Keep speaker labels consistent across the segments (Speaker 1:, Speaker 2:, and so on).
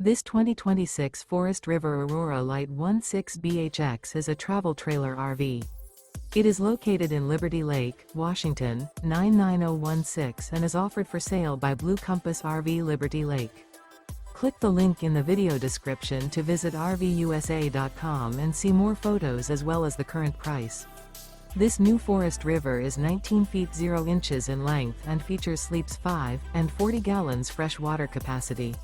Speaker 1: This 2026 Forest River Aurora Light 16BHX is a travel trailer RV. It is located in Liberty Lake, Washington, 99016 and is offered for sale by Blue Compass RV Liberty Lake. Click the link in the video description to visit RVUSA.com and see more photos as well as the current price. This new Forest River is 19 feet 0 inches in length and features sleeps 5 and 40 gallons fresh water capacity.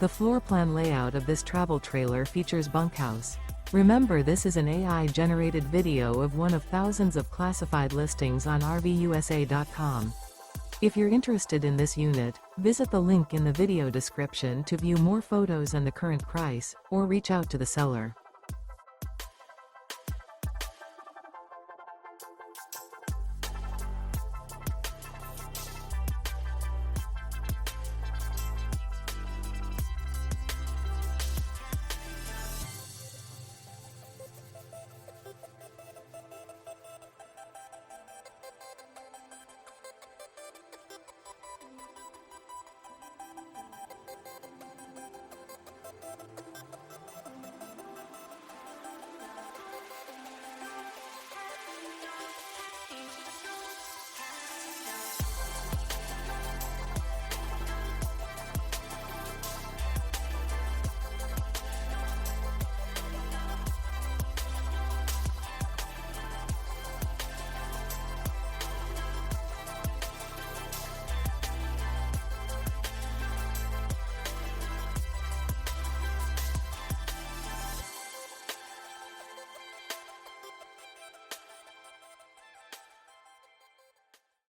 Speaker 1: The floor plan layout of this travel trailer features bunkhouse. Remember, this is an AI-generated video of one of thousands of classified listings on RVUSA.com. If you're interested in this unit, visit the link in the video description to view more photos and the current price, or reach out to the seller.